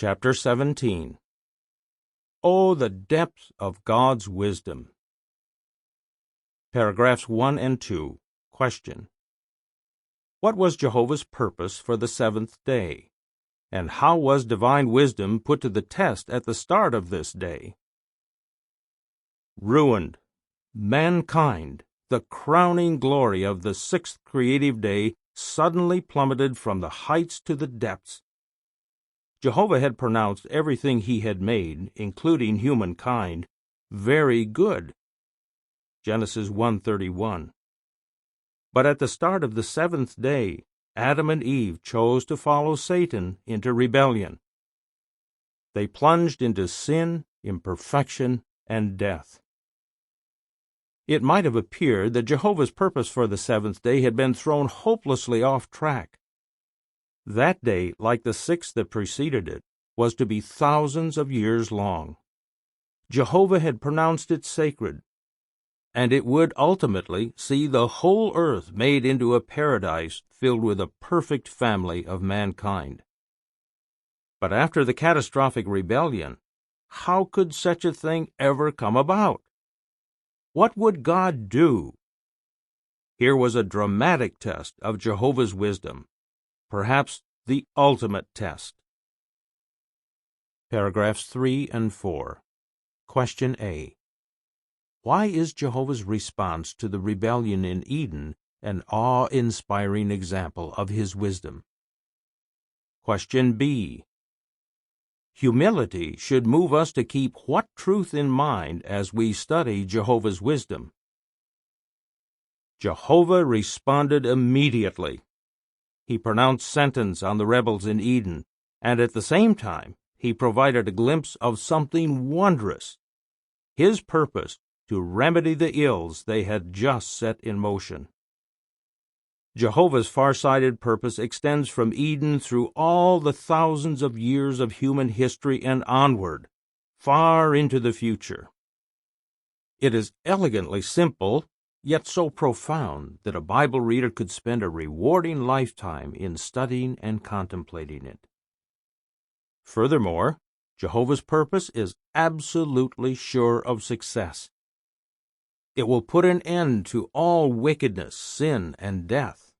Chapter 17. Oh, the depth of God's wisdom. Paragraphs 1 and 2. Question. What was Jehovah's purpose for the seventh day? And how was divine wisdom put to the test at the start of this day? Ruined. Mankind, the crowning glory of the sixth creative day, suddenly plummeted from the heights to the depths. Jehovah had pronounced everything he had made, including humankind, very good. Genesis 1:31. But at the start of the seventh day, Adam and Eve chose to follow Satan into rebellion. They plunged into sin, imperfection, and death. It might have appeared that Jehovah's purpose for the seventh day had been thrown hopelessly off track. That day, like the six that preceded it, was to be thousands of years long. Jehovah had pronounced it sacred, and it would ultimately see the whole earth made into a paradise filled with a perfect family of mankind. But after the catastrophic rebellion, how could such a thing ever come about? What would God do? Here was a dramatic test of Jehovah's wisdom, perhaps the ultimate test. Paragraphs 3 and 4. Question A. Why is Jehovah's response to the rebellion in Eden an awe-inspiring example of his wisdom? Question B. Humility should move us to keep what truth in mind as we study Jehovah's wisdom? Jehovah responded immediately. He pronounced sentence on the rebels in Eden, and at the same time, he provided a glimpse of something wondrous, his purpose to remedy the ills they had just set in motion. Jehovah's far-sighted purpose extends from Eden through all the thousands of years of human history and onward, far into the future. It is elegantly simple, yet so profound that a Bible reader could spend a rewarding lifetime in studying and contemplating it. Furthermore, Jehovah's purpose is absolutely sure of success. It will put an end to all wickedness, sin, and death.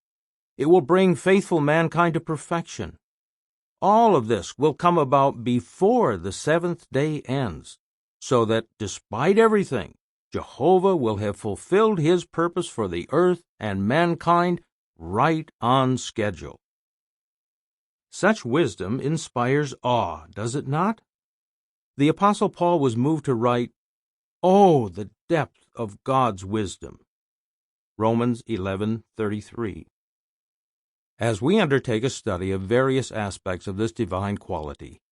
It will bring faithful mankind to perfection. All of this will come about before the seventh day ends, so that, despite everything, Jehovah will have fulfilled his purpose for the earth and mankind right on schedule. Such wisdom inspires awe, does it not? The Apostle Paul was moved to write, "Oh, the depth of God's wisdom." Romans 11:33. As we undertake a study of various aspects of this divine quality,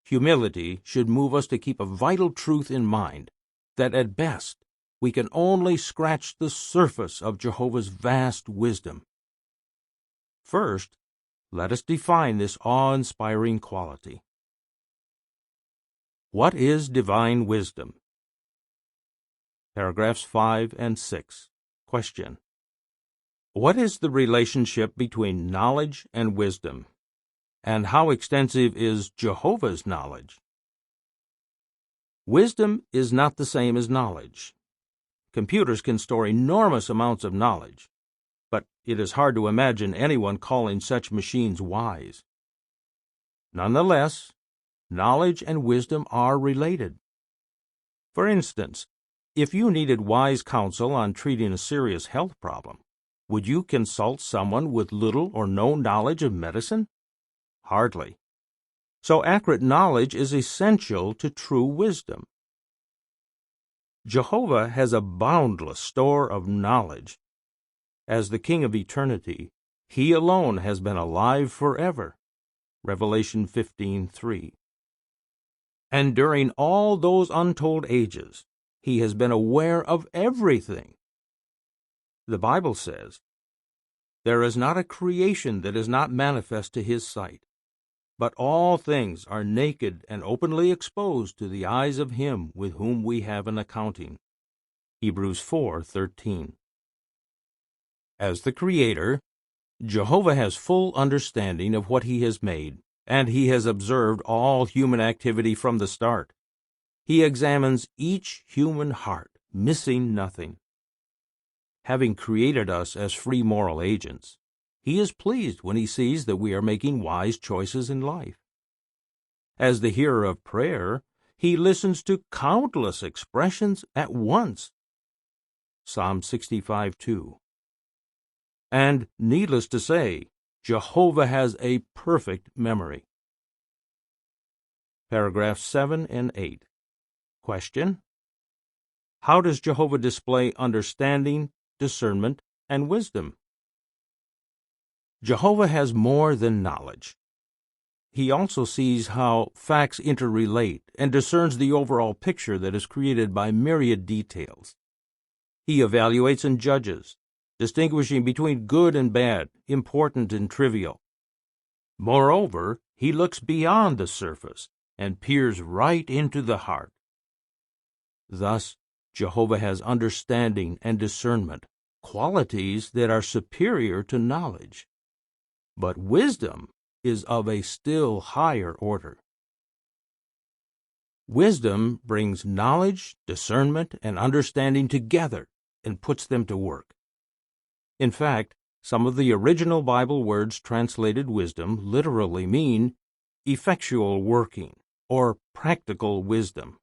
humility should move us to keep a vital truth in mind, that at best we can only scratch the surface of Jehovah's vast wisdom. First, let us define this awe-inspiring quality. What is divine wisdom? Paragraphs 5 and 6. Question. What is the relationship between knowledge and wisdom? And how extensive is Jehovah's knowledge? Wisdom is not the same as knowledge. Computers can store enormous amounts of knowledge, but it is hard to imagine anyone calling such machines wise. Nonetheless, knowledge and wisdom are related. For instance, if you needed wise counsel on treating a serious health problem, would you consult someone with little or no knowledge of medicine? Hardly. So accurate knowledge is essential to true wisdom. Jehovah has a boundless store of knowledge. As the King of eternity, he alone has been alive forever. Revelation 15:3. And during all those untold ages, he has been aware of everything. The Bible says, "There is not a creation that is not manifest to his sight, but all things are naked and openly exposed to the eyes of him with whom we have an accounting." Hebrews 4:13. As the Creator, Jehovah has full understanding of what he has made and he has observed all human activity from the start. He examines each human heart, missing nothing. Having created us as free moral agents, he is pleased when he sees that we are making wise choices in life. As the hearer of prayer, he listens to countless expressions at once. Psalm 65:2. And, needless to say, Jehovah has a perfect memory. Paragraphs 7 and 8. Question: how does Jehovah display understanding, discernment, and wisdom? Jehovah has more than knowledge. He also sees how facts interrelate and discerns the overall picture that is created by myriad details. He evaluates and judges, distinguishing between good and bad, important and trivial. Moreover, he looks beyond the surface and peers right into the heart. Thus, Jehovah has understanding and discernment, qualities that are superior to knowledge. But wisdom is of a still higher order. Wisdom brings knowledge, discernment, and understanding together and puts them to work. In fact, some of the original Bible words translated wisdom literally mean effectual working or practical wisdom.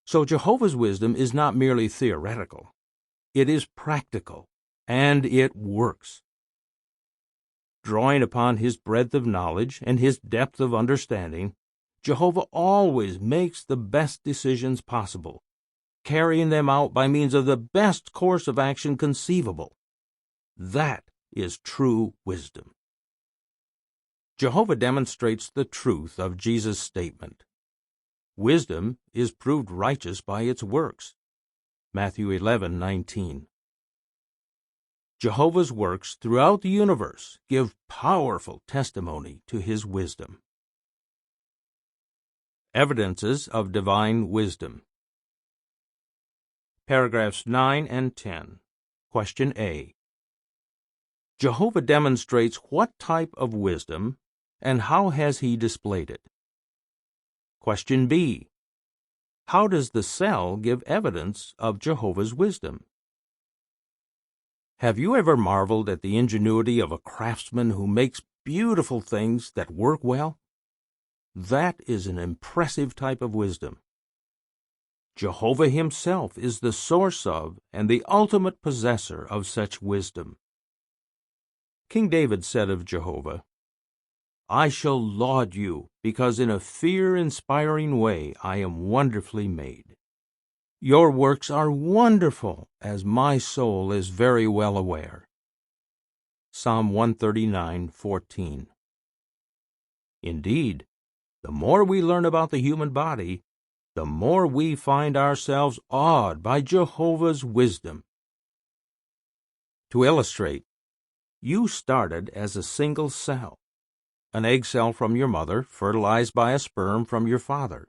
So Jehovah's wisdom is not merely theoretical. It is practical, and it works. Drawing upon his breadth of knowledge and his depth of understanding, Jehovah always makes the best decisions possible, carrying them out by means of the best course of action conceivable. That is true wisdom. Jehovah demonstrates the truth of Jesus' statement. Wisdom is proved righteous by its works. Matthew 11:19. Jehovah's works throughout the universe give powerful testimony to his wisdom. Evidences of divine wisdom. Paragraphs 9 and 10. Question A. Jehovah demonstrates what type of wisdom and how has he displayed it? Question B. How does the cell give evidence of Jehovah's wisdom? Have you ever marveled at the ingenuity of a craftsman who makes beautiful things that work well? That is an impressive type of wisdom. Jehovah himself is the source of and the ultimate possessor of such wisdom. King David said of Jehovah, "I shall laud you, because in a fear-inspiring way I am wonderfully made. Your works are wonderful, as my soul is very well aware." Psalm 139:14. Indeed, the more we learn about the human body, the more we find ourselves awed by Jehovah's wisdom. To illustrate, you started as a single cell, an egg cell from your mother, fertilized by a sperm from your father.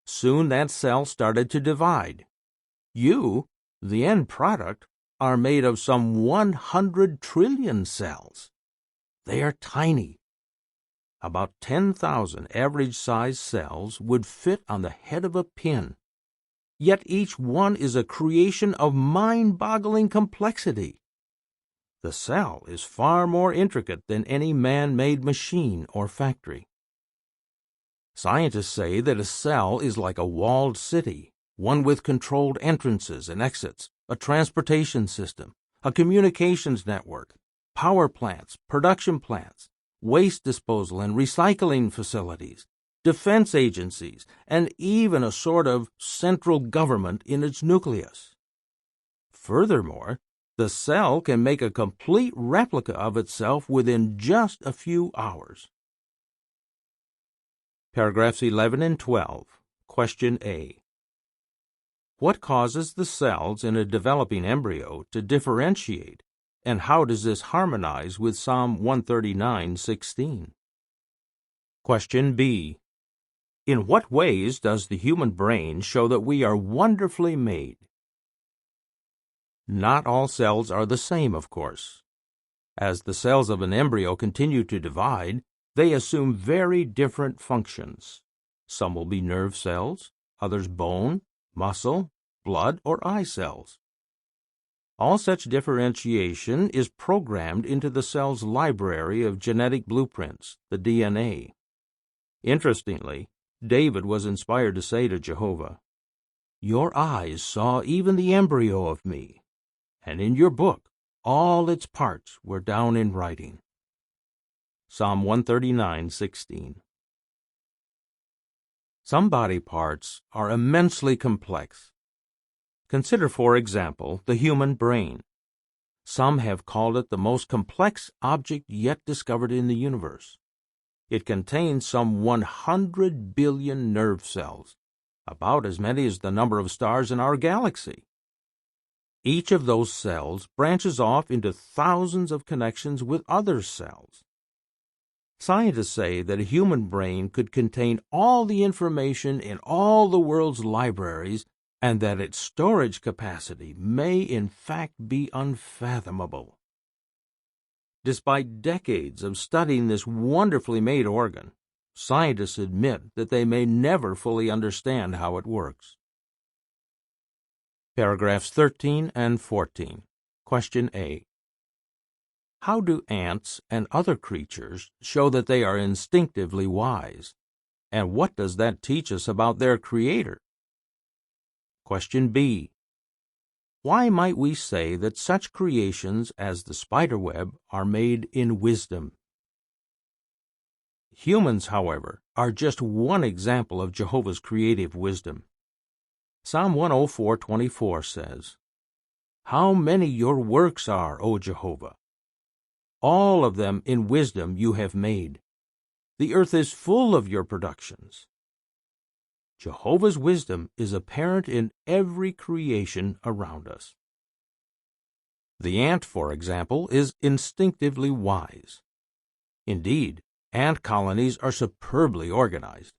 Soon that cell started to divide. You, the end product, are made of some 100 trillion cells. They are tiny. About 10,000 average-sized cells would fit on the head of a pin. Yet each one is a creation of mind-boggling complexity. The cell is far more intricate than any man-made machine or factory. Scientists say that a cell is like a walled city, one with controlled entrances and exits, a transportation system, a communications network, power plants, production plants, waste disposal and recycling facilities, defense agencies, and even a sort of central government in its nucleus. Furthermore, the cell can make a complete replica of itself within just a few hours. Paragraphs 11 and 12. Question A. What causes the cells in a developing embryo to differentiate, and how does this harmonize with Psalm 139:16? Question B. In what ways does the human brain show that we are wonderfully made? Not all cells are the same, of course. As the cells of an embryo continue to divide, they assume very different functions. Some will be nerve cells, others bone, muscle, blood, or eye cells. All such differentiation is programmed into the cell's library of genetic blueprints, the DNA. Interestingly, David was inspired to say to Jehovah, "Your eyes saw even the embryo of me, and in your book all its parts were down in writing." Psalm 139:16. Some body parts are immensely complex. Consider, for example, the human brain. Some have called it the most complex object yet discovered in the universe. It contains some 100 billion nerve cells, about as many as the number of stars in our galaxy. Each of those cells branches off into thousands of connections with other cells. Scientists say that a human brain could contain all the information in all the world's libraries, and that its storage capacity may in fact be unfathomable. Despite decades of studying this wonderfully made organ, scientists admit that they may never fully understand how it works. Paragraphs 13 and 14. Question A. How do ants and other creatures show that they are instinctively wise? And what does that teach us about their creator? Question B. Why might we say that such creations as the spiderweb are made in wisdom? Humans, however, are just one example of Jehovah's creative wisdom. Psalm 104:24 says, "How many your works are, O Jehovah! All of them in wisdom you have made. The earth is full of your productions." Jehovah's wisdom is apparent in every creation around us. The ant, for example, is instinctively wise. Indeed, ant colonies are superbly organized.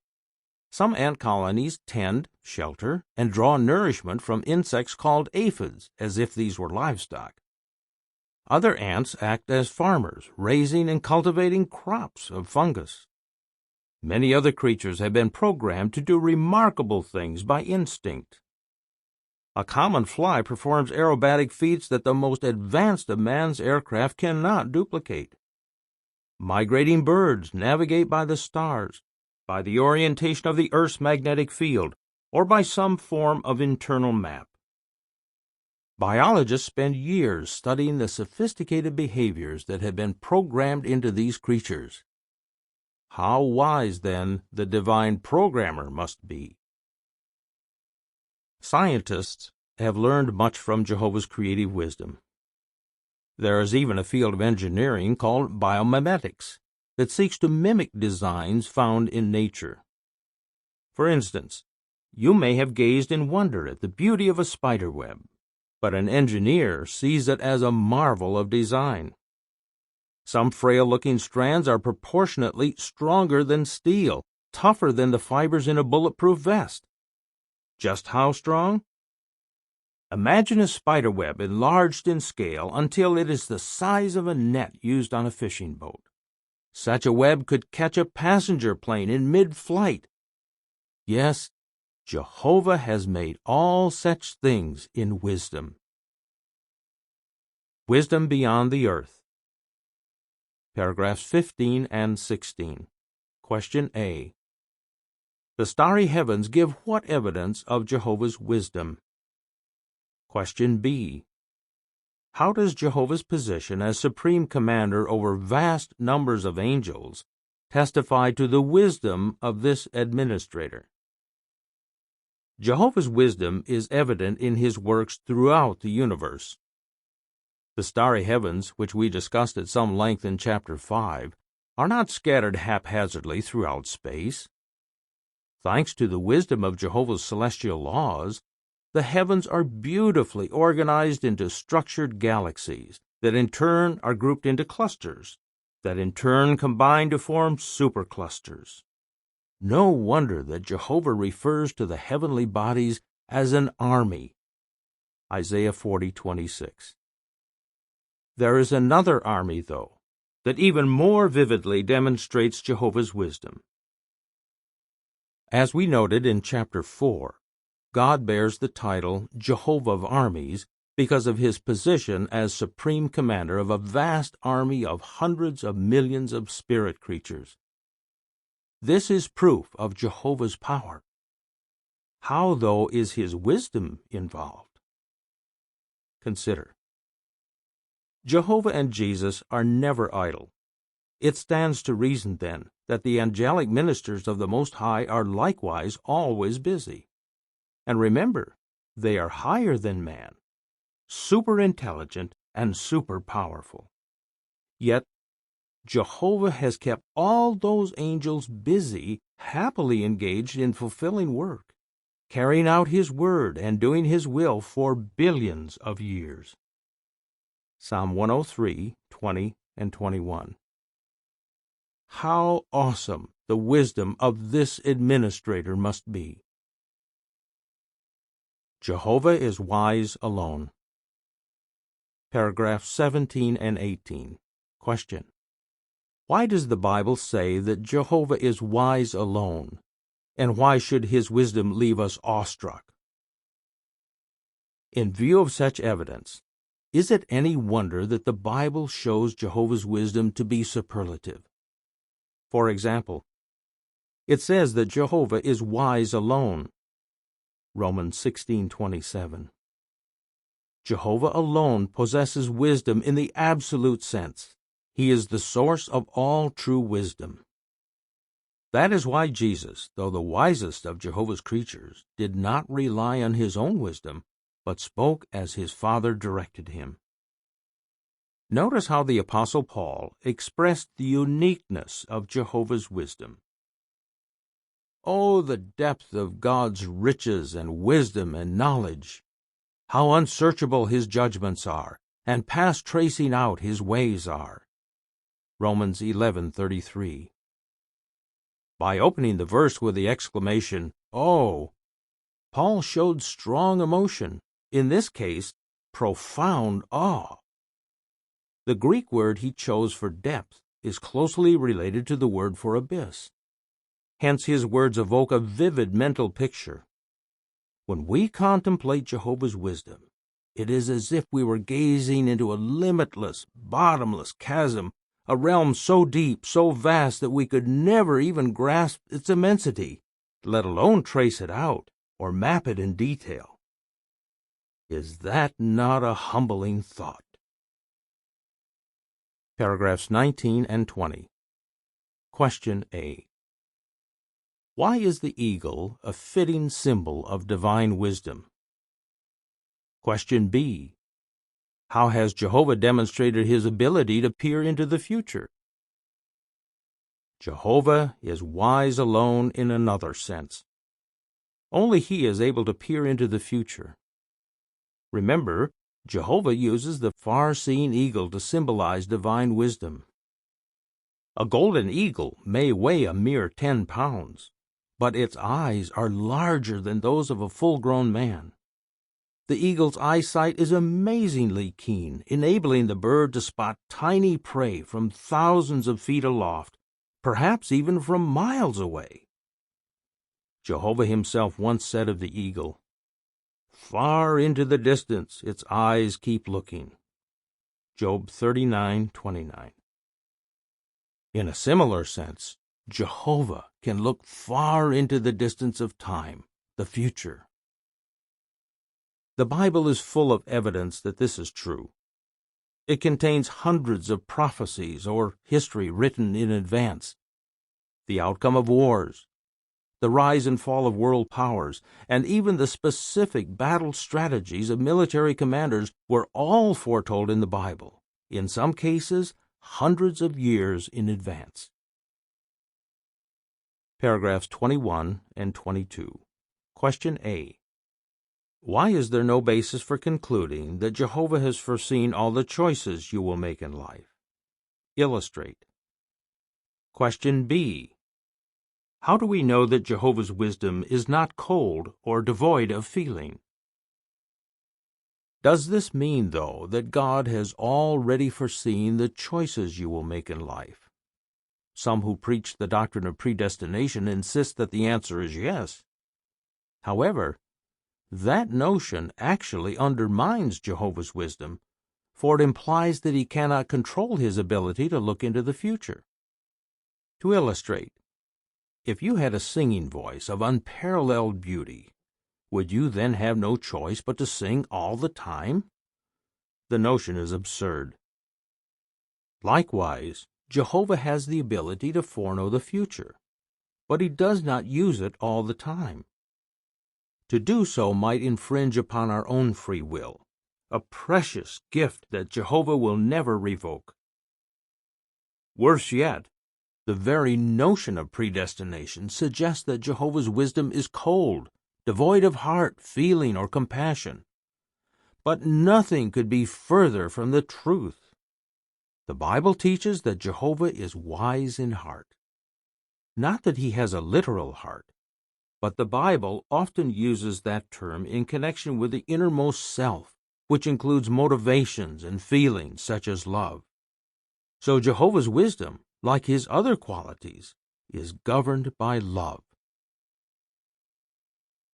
Some ant colonies tend, shelter, and draw nourishment from insects called aphids, as if these were livestock. Other ants act as farmers, raising and cultivating crops of fungus. Many other creatures have been programmed to do remarkable things by instinct. A common fly performs aerobatic feats that the most advanced of man's aircraft cannot duplicate. Migrating birds navigate by the stars, by the orientation of the Earth's magnetic field, or by some form of internal map. Biologists spend years studying the sophisticated behaviors that have been programmed into these creatures. How wise, then, the divine programmer must be. Scientists have learned much from Jehovah's creative wisdom. There is even a field of engineering called biomimetics that seeks to mimic designs found in nature. For instance, you may have gazed in wonder at the beauty of a spiderweb, but an engineer sees it as a marvel of design. Some frail-looking strands are proportionately stronger than steel, tougher than the fibers in a bulletproof vest. Just how strong? Imagine a spiderweb enlarged in scale until it is the size of a net used on a fishing boat. Such a web could catch a passenger plane in mid-flight. Yes, Jehovah has made all such things in wisdom. Wisdom beyond the earth. Paragraphs 15 and 16. Question A. The starry heavens give what evidence of Jehovah's wisdom? Question B. How does Jehovah's position as supreme commander over vast numbers of angels testify to the wisdom of this administrator? Jehovah's wisdom is evident in his works throughout the universe. The starry heavens, which we discussed at some length in Chapter 5, are not scattered haphazardly throughout space. Thanks to the wisdom of Jehovah's celestial laws, the heavens are beautifully organized into structured galaxies that in turn are grouped into clusters, that in turn combine to form superclusters. No wonder that Jehovah refers to the heavenly bodies as an army. Isaiah 40:26. There is another army, though, that even more vividly demonstrates Jehovah's wisdom. As we noted in chapter 4, God bears the title Jehovah of Armies because of his position as supreme commander of a vast army of hundreds of millions of spirit creatures. This is proof of Jehovah's power. How, though, is his wisdom involved? Consider. Jehovah and Jesus are never idle. It stands to reason, then, that the angelic ministers of the Most High are likewise always busy. And remember, they are higher than man, super intelligent and super powerful. Yet, Jehovah has kept all those angels busy, happily engaged in fulfilling work, carrying out his word and doing his will for billions of years. Psalm 103, 20 and 21. How awesome the wisdom of this administrator must be. Jehovah is wise alone. Paragraphs 17 and 18. Question. Why does the Bible say that Jehovah is wise alone, and why should his wisdom leave us awestruck? In view of such evidence, is it any wonder that the Bible shows Jehovah's wisdom to be superlative? For example, it says that Jehovah is wise alone. Romans 16:27. Jehovah alone possesses wisdom in the absolute sense. He is the source of all true wisdom. That is why Jesus, though the wisest of Jehovah's creatures, did not rely on his own wisdom, but spoke as his Father directed him. Notice how the Apostle Paul expressed the uniqueness of Jehovah's wisdom. Oh, the depth of God's riches and wisdom and knowledge! How unsearchable his judgments are, and past tracing out his ways are. Romans 11:33. By opening the verse with the exclamation, "Oh," Paul showed strong emotion, in this case, profound awe. The Greek word he chose for depth is closely related to the word for abyss. Hence his words evoke a vivid mental picture. When we contemplate Jehovah's wisdom, it is as if we were gazing into a limitless, bottomless chasm, a realm so deep, so vast that we could never even grasp its immensity, let alone trace it out or map it in detail. Is that not a humbling thought? Paragraphs 19 and 20. Question A. Why is the eagle a fitting symbol of divine wisdom? Question B. How has Jehovah demonstrated his ability to peer into the future? Jehovah is wise alone in another sense. Only he is able to peer into the future. Remember, Jehovah uses the far-seeing eagle to symbolize divine wisdom. A golden eagle may weigh a mere 10 pounds, but its eyes are larger than those of a full-grown man. The eagle's eyesight is amazingly keen, enabling the bird to spot tiny prey from thousands of feet aloft, perhaps even from miles away. Jehovah himself once said of the eagle, "Far into the distance its eyes keep looking." Job 39:29. In a similar sense, Jehovah can look far into the distance of time, the future. The Bible is full of evidence that this is true. It contains hundreds of prophecies or history written in advance. The outcome of wars, the rise and fall of world powers, and even the specific battle strategies of military commanders were all foretold in the Bible, in some cases hundreds of years in advance. Paragraphs 21 and 22. Question A. Why is there no basis for concluding that Jehovah has foreseen all the choices you will make in life? Illustrate. Question B. How do we know that Jehovah's wisdom is not cold or devoid of feeling? Does this mean, though, that God has already foreseen the choices you will make in life? Some who preach the doctrine of predestination insist that the answer is yes. However, that notion actually undermines Jehovah's wisdom, for it implies that he cannot control his ability to look into the future. To illustrate, if you had a singing voice of unparalleled beauty, would you then have no choice but to sing all the time? The notion is absurd. Likewise, Jehovah has the ability to foreknow the future, but he does not use it all the time. To do so might infringe upon our own free will, a precious gift that Jehovah will never revoke. Worse yet, the very notion of predestination suggests that Jehovah's wisdom is cold, devoid of heart, feeling, or compassion. But nothing could be further from the truth. The Bible teaches that Jehovah is wise in heart. Not that he has a literal heart, but the Bible often uses that term in connection with the innermost self, which includes motivations and feelings such as love. So Jehovah's wisdom, like his other qualities, is governed by love.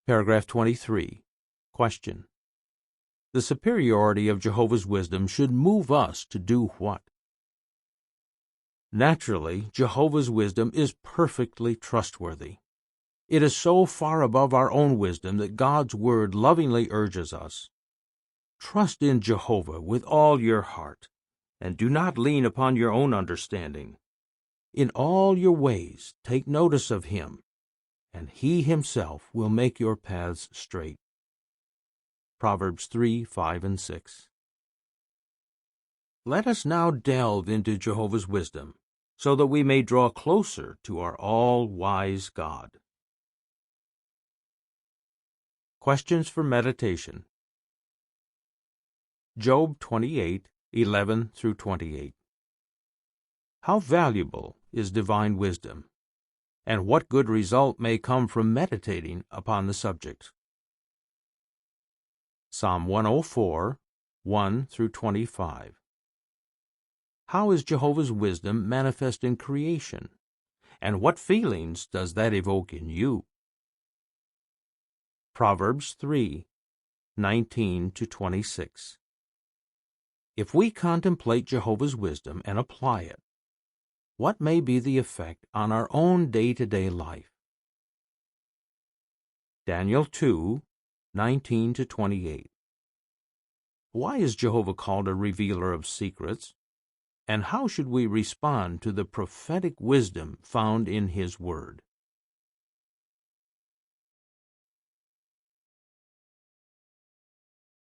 Paragraph 23. Question. The superiority of Jehovah's wisdom should move us to do what? Naturally, Jehovah's wisdom is perfectly trustworthy. It is so far above our own wisdom that God's word lovingly urges us. Trust in Jehovah with all your heart, and do not lean upon your own understanding. In all your ways take notice of him, and he himself will make your paths straight. Proverbs 3, 5, and 6. Let us now delve into Jehovah's wisdom, so that we may draw closer to our all-wise God. Questions for meditation. Job 28, 11 through 28. How valuable is divine wisdom, and what good result may come from meditating upon the subject? Psalm 104, 1 through 25. How is Jehovah's wisdom manifest in creation, and what feelings does that evoke in you? Proverbs 3, 19 to 26. If we contemplate Jehovah's wisdom and apply it, what may be the effect on our own day-to-day life? Daniel 2, 19 to 28. Why is Jehovah called a revealer of secrets? And how should we respond to the prophetic wisdom found in his word?